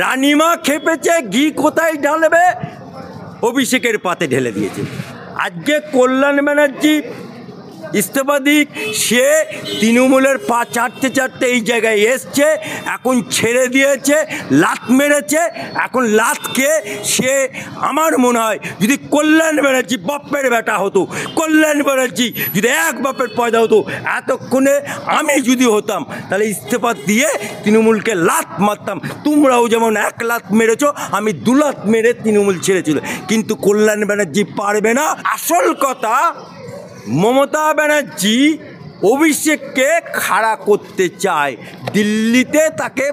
রানীমা খেপেছে, ঘি কোথায় ঢালবে, অভিষেকের পাতে ঢেলে দিয়েছে। আজকে কল্যাণ ব্যানার্জি ইস্তফা দিক, সে তৃণমূলের পা চাটতে চাটতে এই জায়গায় এসছে, এখন ছেড়ে দিয়েছে, লাত মেরেছে। এখন লাত খেয়ে সে, আমার মনে হয় যদি কল্যাণ ব্যানার্জি বাপের বেটা হতো, কল্যাণ ব্যানার্জি যদি এক বাপের পয়দা হতো, এতক্ষণে আমি যদি হতাম তাহলে ইস্তফা দিয়ে তৃণমূলকে লাত মারতাম। তোমরাও যেমন এক লাত মেরেছো, আমি দু লাত মেরে তৃণমূল ছেড়েছিল, কিন্তু কল্যাণ ব্যানার্জি পারবে না। আসল কথা, মমতা ব্যানার্জি অভিষেককে খাড়া করতে চায় দিল্লিতে, তাকে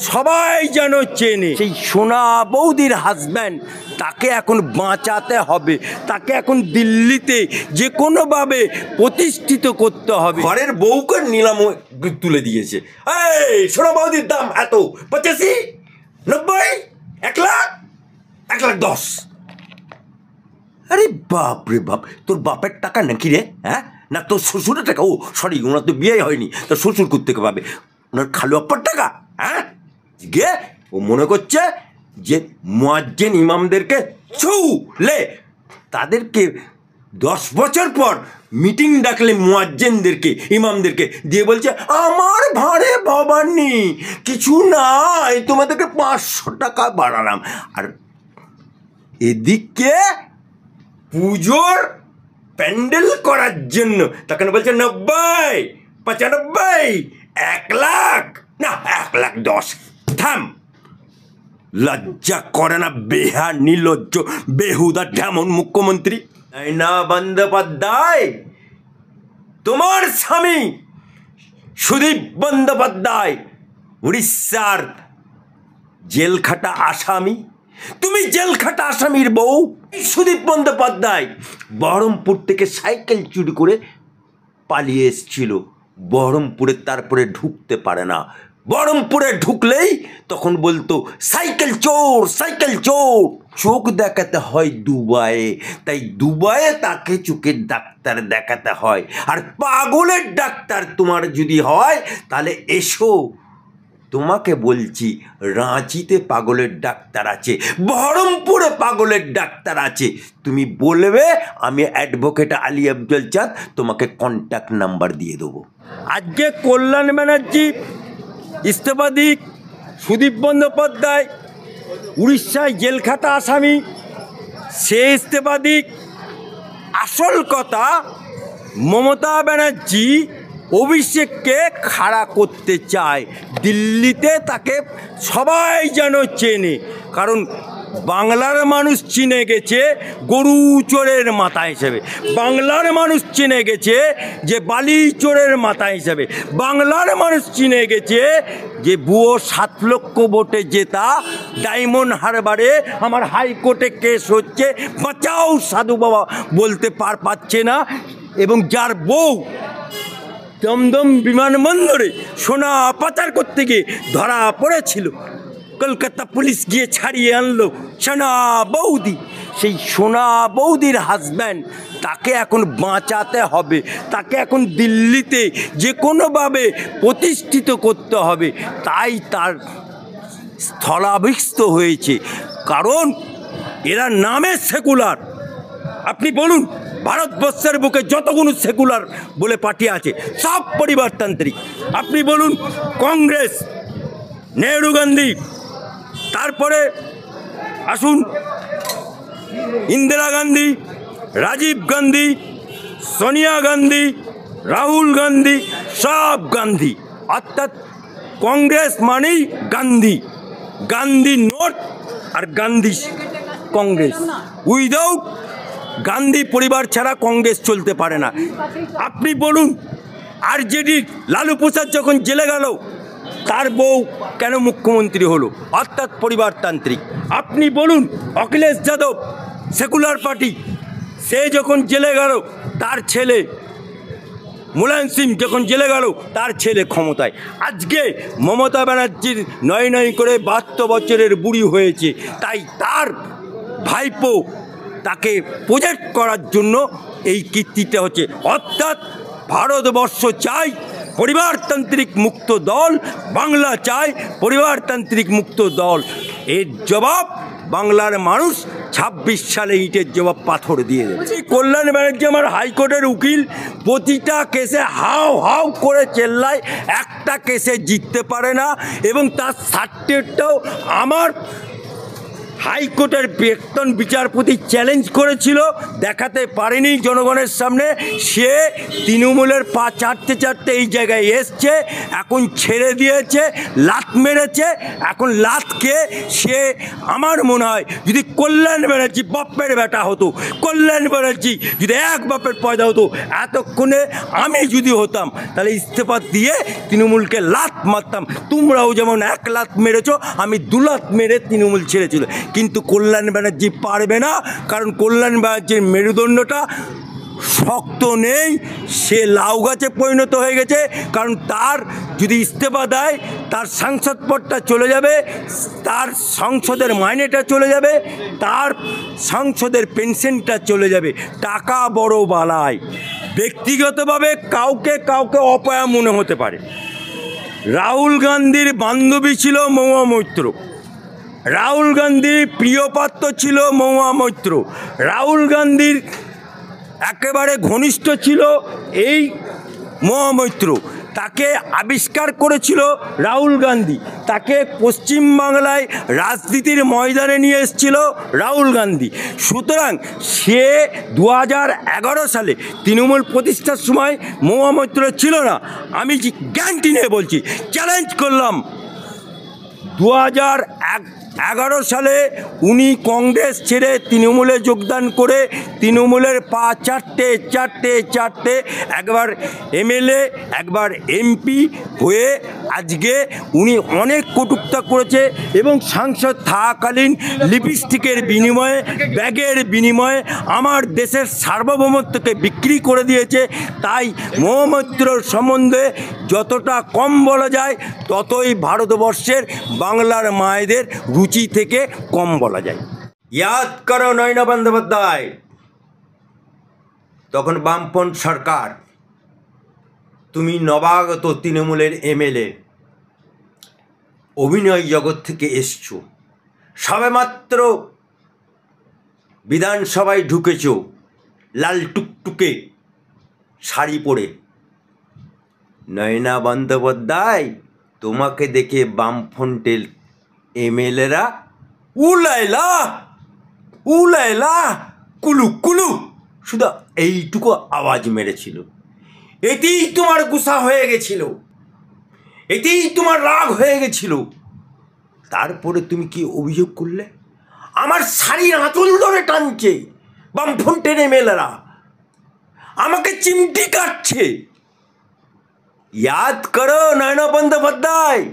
সবাই যেন চেনে। সেই সোনা বৌদির হাজব্যান্ড, তাকে এখন বাঁচাতে হবে, তাকে এখন দিল্লিতে যে কোনোভাবে প্রতিষ্ঠিত করতে হবে। ঘরের বউকে নিলাম তুলে দিয়েছে। এই সোনা বৌদির দাম এত, 85, 90, 1 লাখ, 1,10,000। আরে বাপ রে বাপ, তোর বাপের টাকা নাকি রে? হ্যাঁ, না তোর শ্বশুরের টাকা? ও সরি, ওনার তো বিয়ে হয়নি, তোর শ্বশুর কোত্থেকে পাবে? ওনার খালু আপ্পার টাকা? হ্যাঁ, গে ও মনে করছে যে মুয়াজ্জিন ইমামদেরকে ছুলে, তাদেরকে 10 বছর পর মিটিং ডাকলে মুয়াজ্জিনদেরকে, ইমামদেরকে দিয়ে বলছে আমার ভাড়ে ভবানী কিছু নাই, তোমাদেরকে 500 টাকা বাড়ালাম। আর এদিকে পুজোর প্যান্ডেল করার জন্য তখন বলছে 90, 95, 1 লাখ, না 1,10,000। থাম, লজ্জা করে না? বেহা নির্লজ্জ বেহুদা ঢেমন মুখ্যমন্ত্রী। নয়না বন্দ্যোপাধ্যায়, তোমার স্বামী সুদীপ বন্দ্যোপাধ্যায় উড়িষ্যার জেলখাটা আসামি, তুমি জেলখাটা আসামির বউ। সুদীপ বন্দ্যোপাধ্যায় বহরমপুর থেকে সাইকেল চুরি করে পালিয়ে এসেছিল বহরমপুরে, তারপরে ঢুকতে পারে না। বহরমপুরে ঢুকলেই তখন বলতো সাইকেল চোর, সাইকেল চোর। চোখ দেখাতে হয় দুবাইয়ে, তাই দুবাইয়ে তাকে চোখের ডাক্তার দেখাতে হয়। আর পাগলের ডাক্তার তোমার যদি হয় তাহলে এসো, তোমাকে বলছি রাঁচিতে পাগলের ডাক্তার আছে, বহরমপুরে পাগলের ডাক্তার আছে। তুমি বলবে আমি অ্যাডভোকেট আলী আফজল চাঁদ, তোমাকে কন্ট্যাক্ট নাম্বার দিয়ে দেবো। আজকে কল্যাণ ব্যানার্জি ইস্তফা দিক, সুদীপ বন্দ্যোপাধ্যায় উড়িষ্যায় জেলখাটা আসামি, সে ইস্তফা দিক। আসল কথা, মমতা ব্যানার্জি অভিষেককে খাড়া করতে চায় দিল্লিতে, তাকে সবাই যেন চেনে। কারণ বাংলার মানুষ চিনে গেছে গরু চোরের মাথা হিসেবে, বাংলার মানুষ চিনে গেছে যে বালি চোরের মাথা হিসেবে, বাংলার মানুষ চিনে গেছে যে ভুয়ো 7 লক্ষ ভোটে জেতা, ডায়মন্ড হারবারে আমার হাইকোর্টে কেস হচ্ছে, বাঁচাও সাধু বাবা বলতে পারছে না, এবং যার বউ দমদম বিমানবন্দরে সোনা পাচার করতে গিয়ে ধরা পড়েছিল, কলকাতা পুলিশ গিয়ে ছাড়িয়ে আনলো সোনা বৌদি। সেই সোনা বৌদির হাজব্যান্ড, তাকে এখন বাঁচাতে হবে, তাকে এখন দিল্লিতে যে কোনোভাবে প্রতিষ্ঠিত করতে হবে। তাই তার স্থলাভিষিক্ত হয়েছে, কারণ এরা নামে সেকুলার। আপনি বলুন, ভারতবর্ষের বুকে যতগুলো সেকুলার বলে পার্টি আছে সব পরিবারতান্ত্রিক। আপনি বলুন কংগ্রেস, নেহরু গান্ধী, তারপরে আসুন ইন্দিরা গান্ধী, রাজীব গান্ধী, সোনিয়া গান্ধী, রাহুল গান্ধী, সব গান্ধী। অর্থাৎ কংগ্রেস মানেই গান্ধী, গান্ধী নোট আর গান্ধী কংগ্রেস। উইদাউট গান্ধী পরিবার ছাড়া কংগ্রেস চলতে পারে না। আপনি বলুন আরজেডির লালু প্রসাদ যখন জেলে গেল, তার বউ কেন মুখ্যমন্ত্রী হলো? অর্থাৎ পরিবারতান্ত্রিক। আপনি বলুন অখিলেশ যাদব সেকুলার পার্টি, সে যখন জেলে গেল, তার ছেলে মুলায়ম সিং যখন জেলে গেল, তার ছেলে ক্ষমতায়। আজকে মমতা ব্যানার্জির 9 করে 72 বছরের বুড়ি হয়েছে, তাই তার ভাইপো তাকে প্রজেক্ট করার জন্য এই কীর্তিটা হচ্ছে। অর্থাৎ ভারতবর্ষ চাই পরিবারতান্ত্রিক মুক্ত দল, বাংলা চায় পরিবারতান্ত্রিক মুক্ত দল। এর জবাব বাংলার মানুষ 26 সালে ইটের জবাব পাথর দিয়ে দেবে। কল্যাণ ব্যানার্জি আমার হাইকোর্টের উকিল, প্রতিটা কেসে হাও হাও করে চেল্লায়, একটা কেসে জিততে পারে না, এবং তার সার্টিফিকেটটাও আমার হাইকোর্টের প্রাক্তন বিচারপতি চ্যালেঞ্জ করেছিল, দেখাতে পারেনি জনগণের সামনে। সে তৃণমূলের পা চাটতে চাটতে এই জায়গায় এসছে, এখন ছেড়ে দিয়েছে, লাত মেরেছে। এখন লাতকে সে, আমার মনে হয় যদি কল্যাণ ব্যানার্জি বাপের বেটা হতো, কল্যাণ ব্যানার্জি যদি এক বাপের পয়দা হতো, এতক্ষণে আমি যদি হতাম তাহলে ইস্তফা দিয়ে তৃণমূলকে লাত মারতাম। তোমরাও যেমন 1 লাত মেরেছো, আমি 2 লাত মেরে তৃণমূল ছেড়েছিল। কিন্তু কল্যাণ ব্যানার্জি পারবে না, কারণ কল্যাণ ব্যানার্জির মেরুদণ্ডটা শক্ত নেই, সে লাউ গাছে পরিণত হয়ে গেছে। কারণ তার যদি ইস্তফা দেয়, তার সাংসদ পদটা চলে যাবে, তার সংসদের মাইনেটা চলে যাবে, তার সংসদের পেনশনটা চলে যাবে। টাকা বড় বালাই। ব্যক্তিগতভাবে কাউকে কাউকে অপয়া মনে হতে পারে। রাহুল গান্ধীর বান্ধবী ছিল মহুয়া মৈত্র, রাহুল গান্ধীর প্রিয় পাত্র ছিল মহুয়া মৈত্র, রাহুল গান্ধীর একেবারে ঘনিষ্ঠ ছিল এই মহুয়া মৈত্র। তাকে আবিষ্কার করেছিল রাহুল গান্ধী, তাকে পশ্চিমবাংলায় রাজনীতির ময়দানে নিয়ে এসেছিল রাহুল গান্ধী। সুতরাং সে 2011 সালে তৃণমূল প্রতিষ্ঠার সময় মহুয়া মৈত্র ছিল না। আমি গ্যারান্টি নিয়ে বলছি, চ্যালেঞ্জ করলাম, 2011 সালে উনি কংগ্রেস ছেড়ে তৃণমূলে যোগদান করে তৃণমূলের পা চারটে একবার এমএলএ, একবার এমপি হয়ে আজকে উনি অনেক কটূক্তি করেছে, এবং সাংসদ থাকাকালীন লিপস্টিকের বিনিময়ে, ব্যাগের বিনিময়ে আমার দেশের সার্বভৌমত্বকে বিক্রি করে দিয়েছে। তাই মহুয়া মৈত্রর সম্বন্ধে যতটা কম বলা যায়, ততই ভারতবর্ষের বাংলার মায়েদের রুচি থেকে কম বলা যায়। ইয়াদ করো নয়না বন্দ্যোপাধ্যায়, তখন বামপন্থ সরকার, তুমি নবাগত তৃণমূলের এমএলএ, অভিনয় জগৎ থেকে এসছো, সবেমাত্র বিধানসভায় ঢুকেছ লাল টুকটুকে শাড়ি পরে। নয়না বন্দ্যোপাধ্যায়, তোমাকে দেখে বামফ্রন্টের এমএলএরা উলাইলা উলাইলা কুলু কুলু শুধু এইটুকু আওয়াজ মেরেছিল। এতেই তোমার গুসা হয়ে গেছিল, এতেই তোমার রাগ হয়ে গেছিল। তারপরে তুমি কি অভিযোগ করলে? আমার শাড়ির আঁচল ধরে টানছে বামফ্রন্টের এমএলএরা, আমাকে চিমটি কাটছে। ইয়াদ করো নয়না বন্দ্যোপাধ্যায়,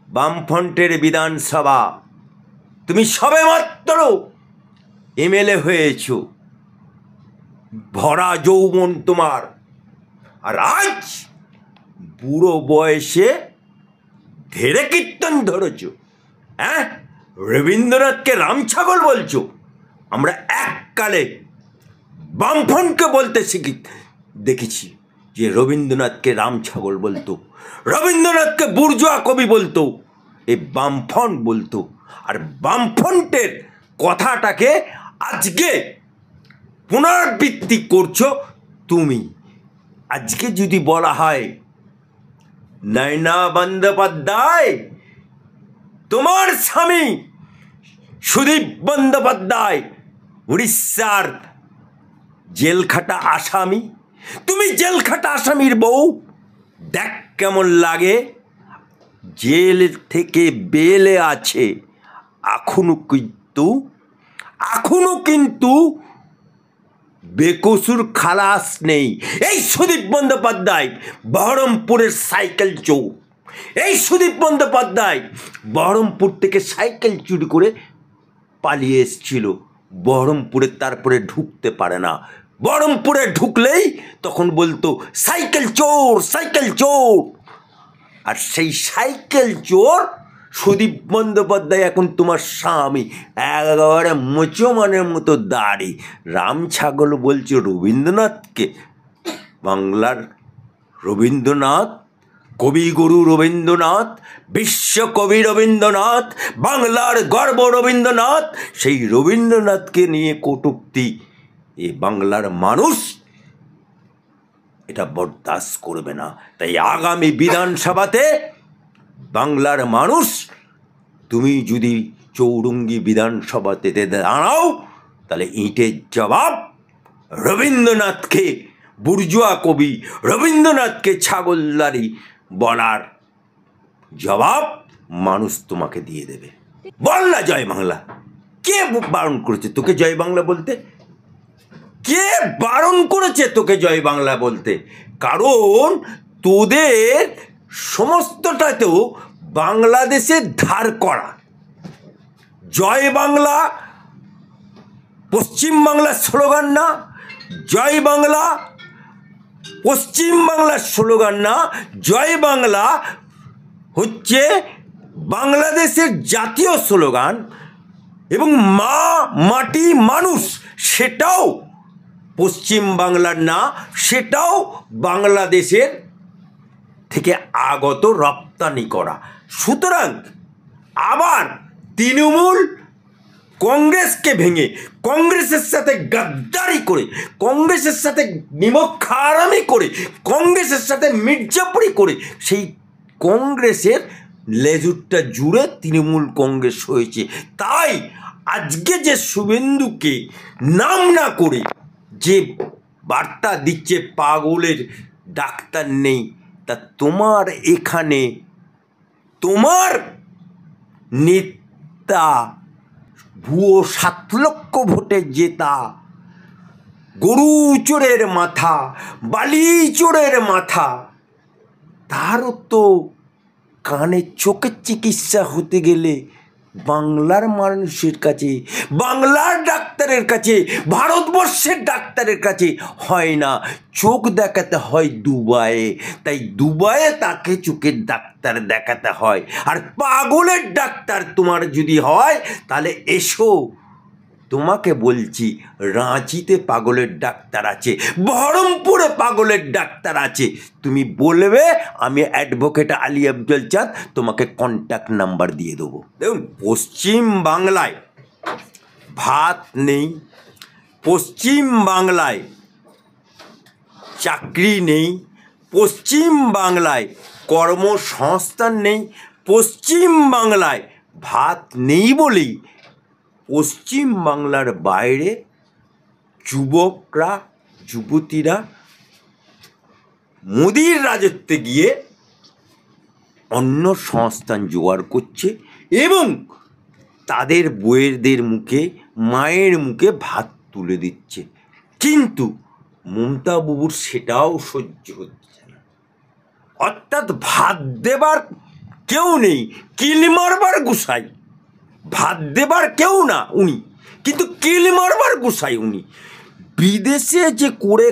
বামফ্রন্টের বিধানসভা, তুমি সবেমাত্র এমএলএ হয়েছ, ভরা যৌবন তোমার, আর আজ বুড়ো বয়সে ধেরে কীর্তন ধরেছ। হ্যাঁ, রবীন্দ্রনাথকে রামছাগল বলছো। আমরা এককালে বামফ্রন্টকে বলতে দেখেছি যে রবীন্দ্রনাথকে রামছাগল বলতো, রবীন্দ্রনাথকে বুর্জোয়া কবি বলতো, এই বামফ্রন্ট বলতো। আর বামফ্রন্টের কথাটাকে আজকে পুনরাবৃত্তি করছো তুমি। আজকে যদি বলা হয় নয়না বন্দ্যোপাধ্যায়, তোমার স্বামী সুদীপ বন্দ্যোপাধ্যায় উড়িষ্যার জেলখাটা আসামি, তুমি জেলখাটা আসামির বউ, দেখ কেমন লাগে। জেল থেকে বেলে আছে, এখনো কিন্তু বেকসুর খালাস নেই। এই সুদীপ বন্দ্যোপাধ্যায় বহরমপুরের সাইকেল চোর, এই সুদীপ বন্দ্যোপাধ্যায় বহরমপুর থেকে সাইকেল চুরি করে পালিয়ে এসেছিল বহরমপুরে, তারপরে ঢুকতে পারে না। বহরমপুরে ঢুকলেই তখন বলতো সাইকেল চোর, সাইকেল চোর। আর সেই সাইকেল চোর সুদীপ বন্দ্যোপাধ্যায় এখন তোমার স্বামী, একেবারে মুচোমানের মতো দাড়ি। রামছাগল বলছে রবীন্দ্রনাথকে, বাংলার রবীন্দ্রনাথ, কবিগুরু রবীন্দ্রনাথ, বিশ্বকবি রবীন্দ্রনাথ, বাংলার গর্ব রবীন্দ্রনাথ, সেই রবীন্দ্রনাথকে নিয়ে কটূক্তি এ বাংলার মানুষ এটা বরদাস্ত করবে না। তাই আগামী বিধানসভাতে বাংলার মানুষ, তুমি যদি চৌরঙ্গি বিধানসভাতে দাঁড়াও তাহলে ইটের জবাব রবীন্দ্রনাথকে, বুর্জুয়া কবি রবীন্দ্রনাথকে ছাগলদারি বলার জবাব মানুষ তোমাকে দিয়ে দেবে। বল না জয় বাংলা। কে বারণ করেছে তোকে জয় বাংলা বলতে? কে বারণ করেছে তোকে জয় বাংলা বলতে? কারণ তোদের সমস্তটাতেও বাংলাদেশের ধার করা। জয় বাংলা পশ্চিম বাংলার স্লোগান না, জয় বাংলা পশ্চিম বাংলার স্লোগান না, জয় বাংলা হচ্ছে বাংলাদেশের জাতীয় স্লোগান। এবং মা মাটি মানুষ সেটাও পশ্চিম বাংলার না, সেটাও বাংলাদেশের থেকে আগত রপ্তানি করা। সুতরাং আবার তৃণমূল কংগ্রেসকে ভেঙে, কংগ্রেসের সাথে গাদ্দারি করে, কংগ্রেসের সাথে নিমক-হারামি করে, কংগ্রেসের সাথে মির্জাপুরি করে সেই কংগ্রেসের লেজুরটা জুড়ে তৃণমূল কংগ্রেস হয়েছে। তাই আজকে যে শুভেন্দুকে নাম না করে যে বার্তা দিচ্ছে পাগলের ডাক্তার নেই, তা তোমার এখানে তোমার নেতা ভুয়ো 7 লক্ষ ভোটে জেতা, গরু চোরের মাথা, বালি চোরের মাথা, তারও তো কানে চোখের চিকিৎসা হতে গেলে বাংলার মানুষের কাছে, বাংলার ডাক্তারের কাছে, ভারতবর্ষের ডাক্তারের কাছে হয় না, চোখ দেখাতে হয় দুবাইয়ে। তাই দুবাইয়ে তাকে চোখের ডাক্তার দেখাতে হয়। আর পাগলের ডাক্তার তোমার যদি হয় তাহলে এসো, তোমাকে বলছি রাঁচিতে পাগলের ডাক্তার আছে, বহরমপুরে পাগলের ডাক্তার আছে। তুমি বলবে আমি অ্যাডভোকেট আলী আফজল চাঁদ, তোমাকে কন্ট্যাক্ট নাম্বার দিয়ে দেবো। দেখুন, পশ্চিম বাংলায় ভাত নেই, পশ্চিম বাংলায় চাকরি নেই, পশ্চিম বাংলায় কর্মসংস্থান নেই, পশ্চিম বাংলায় ভাত নেই বলেই পশ্চিম বাংলার বাইরে যুবকরা, যুবতীরা মোদির রাজত্বে গিয়ে অন্য সংস্থান জোগাড় করছে এবং তাদের বউয়েরদের মুখে, মায়ের মুখে ভাত তুলে দিচ্ছে। কিন্তু মমতা বাবুর সেটাও সহ্য হচ্ছে না। অর্থাৎ ভাত দেবার কেউ নেই, কিল মারবার গোসাই। ভাত দেবার কেউ না উনি, কিন্তু কিল মারবার গোসাই উনি। বিদেশে যে করে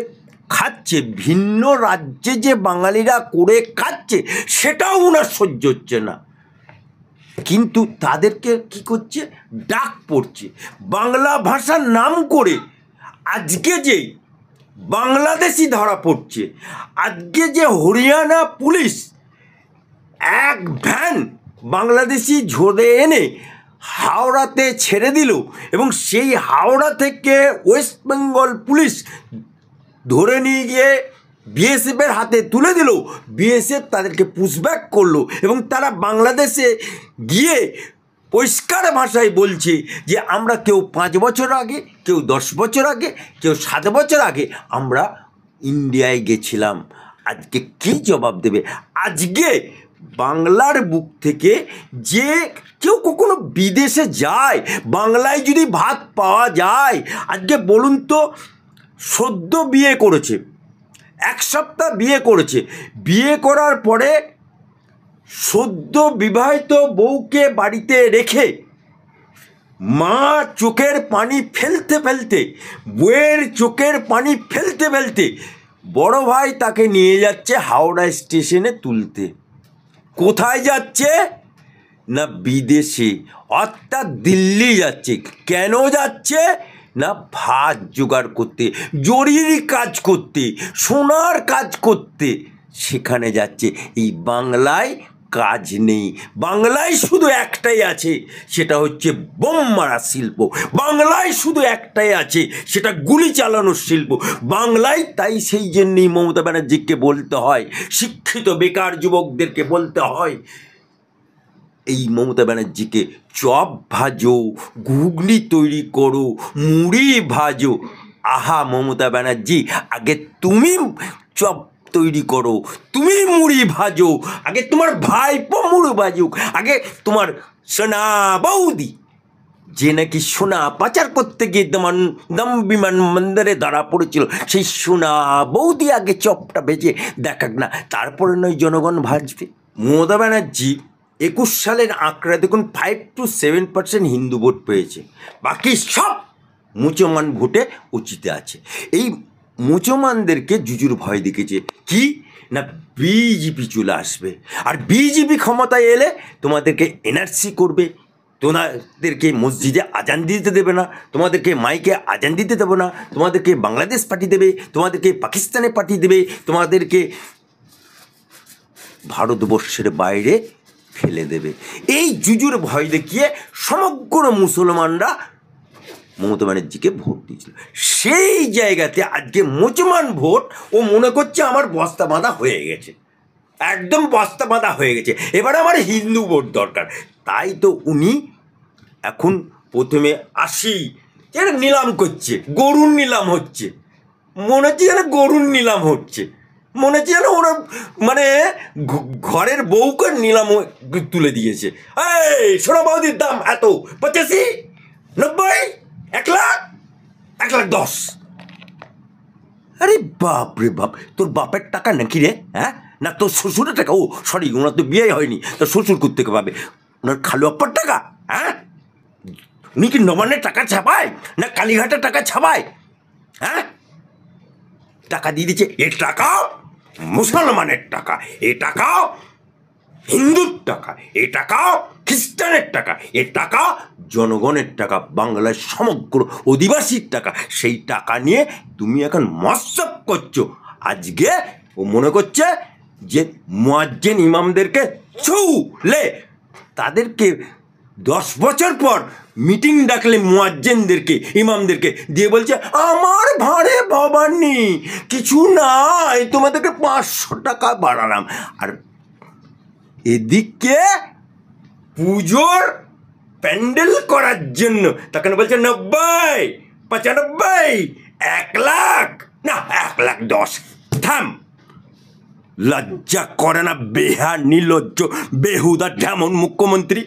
খাচ্ছে, ভিন্ন রাজ্যে যে বাঙালিরা করে খাচ্ছে, সেটাও উনার সহ্য হচ্ছে না। কিন্তু তাদেরকে কি করছে, ডাক পড়ছে বাংলা ভাষার নাম করে। আজকে যে বাংলাদেশি ধরা পড়ছে, আজকে যে হরিয়ানা পুলিশ এক ভ্যান বাংলাদেশি ঝোড়ে এনে হাওড়াতে ছেড়ে দিল এবং সেই হাওড়া থেকে ওয়েস্ট বেঙ্গল পুলিশ ধরে নিয়ে গিয়ে বিএসএফের হাতে তুলে দিল। বিএসএফ তাদেরকে পুশব্যাক করলো এবং তারা বাংলাদেশে গিয়ে পরিষ্কার ভাষায় বলছে যে আমরা কেউ 5 বছর আগে, কেউ 10 বছর আগে, কেউ 7 বছর আগে আমরা ইন্ডিয়ায় গেছিলাম। আজকে কী জবাব দেবে? আজকে বাংলার বুক থেকে যে কেউ কখনো বিদেশে যায়, বাংলায় যদি ভাত পাওয়া যায়, আজকে বলুন তো, সদ্য বিয়ে করেছে, 1 সপ্তাহ বিয়ে করেছে, বিয়ে করার পরে সদ্য বিবাহিত বউকে বাড়িতে রেখে মা চোখের পানি ফেলতে ফেলতে, বউয়ের চোখের পানি ফেলতে ফেলতে বড় ভাই তাকে নিয়ে যাচ্ছে হাওড়া স্টেশনে তুলতে। কোথায় যাচ্ছে না বিদেশে, অর্থাৎ দিল্লি যাচ্ছে। কেন যাচ্ছে না ভাত জোগাড় করতে, জরির কাজ করতে, সোনার কাজ করতে। সেখানে যাচ্ছে। এই বাংলায় কাজ নেই, বাংলায় শুধু একটাই আছে, সেটা হচ্ছে বোম মারা শিল্প। বাংলায় শুধু একটাই আছে, সেটা গুলি চালানোর শিল্প বাংলায়। তাই সেই জন্যই মমতা ব্যানার্জিকে বলতে হয়, শিক্ষিত বেকার যুবকদেরকে বলতে হয়, এই মমতা ব্যানার্জিকে চপ ভাজো, ঘুগনি তৈরি করো, মুড়ি ভাজো। আহা মমতা ব্যানার্জি, আগে তুমি চপ তৈরি করো, তুমি মুড়ি ভাজো, আগে তোমার ভাইপো মুড়ি ভাজুক, আগে তোমার সোনা বৌদি, যে নাকি সোনা পাচার করতে গিয়ে দম বিমান বন্দরে ধরা পড়েছিল, সেই সোনা বৌদি আগে চপটা ভেজে দেখাক না, তারপরে নয় জনগণ ভাজবে। মমতা ব্যানার্জি 21 সালের আঁকড়া দেখুন, 5 to 7% হিন্দু ভোট পেয়েছে, বাকি সব মুসলমান ভোটে উচিতে আছে। এই মুসলমানদেরকে জুজুর ভয় দেখেছে কি না, বিজেপি চলে আসবে, আর বিজেপি ক্ষমতায় এলে তোমাদেরকে এনআরসি করবে, তোমাদেরকে মসজিদে আজান দিতে দেবে না, তোমাদেরকে মাইকে আজান দিতে দেবে না, তোমাদেরকে বাংলাদেশ পাঠিয়ে দেবে, তোমাদেরকে পাকিস্তানে পাঠিয়ে দেবে, তোমাদেরকে ভারতবর্ষের বাইরে ফেলে দেবে। এই জুজুর ভয় দেখিয়ে সমগ্র মুসলমানরা মমতা ব্যানার্জিকে ভোট দিয়েছিল। সেই জায়গাতে আজকে মুসলমান ভোট ও মনে করছে আমার বস্তা বাঁধা হয়ে গেছে, একদম বস্তা বাঁধা হয়ে গেছে, এবারে আমার হিন্দু ভোট দরকার। তাই তো উনি এখন প্রথমে যেন নিলাম করছে, গরুর নিলাম হচ্ছে, মনে হচ্ছে যেন গরুর নিলাম হচ্ছে, মনে হচ্ছে যেন ওরা মানে ঘরের বউকে নিলাম তুলে দিয়েছে। এই সোনা বৌদির দাম এত, 85, 90, 1 লাখ, 1,10,000। আরে বাপ রে বাপ, তোর বাপের টাকা নাকি রে? হ্যাঁ, না তোর শ্বশুরের টাকা? ও সরি, ওনার তো বিয়ে হয়নি, তোর শ্বশুর কোত্থেকে পাবে? ওনার খালু আপ্পার টাকা? হ্যাঁ, উনি কি নবান্নের টাকা ছাপায় না কালীঘাটের টাকা ছাপায়? হ্যাঁ, টাকা দিয়ে দিচ্ছে। এ টাকা মুসলমানের টাকা, এ টাকা হিন্দুর টাকা, এ টাকা খ্রিস্টানের টাকা, এ টাকা জনগণের টাকা, বাংলার সমগ্র অধিবাসীর টাকা। সেই টাকা নিয়ে তুমি এখন মৎসব করছো। আজকে ও মনে করছে যে মুয়াজ্জিন ইমামদেরকে ছুলে, তাদেরকে 10 বছর পর মিটিং ডাকলে মুয়াজ্জিনদেরকে ইমামদেরকে দিয়ে বলছে আমার ভাড়ে ভবানী কিছু নাই, তোমাদেরকে 500 টাকা বাড়ালাম। আর এদিকে পুজোর প্যান্ডেল করার জন্য তখন বলছে 90, 95, 1 লাখ, না 1,10,000। থাম, লজ্জা করে না? বেহা নির্লজ্জ বেহুদা যেমন মুখ্যমন্ত্রী।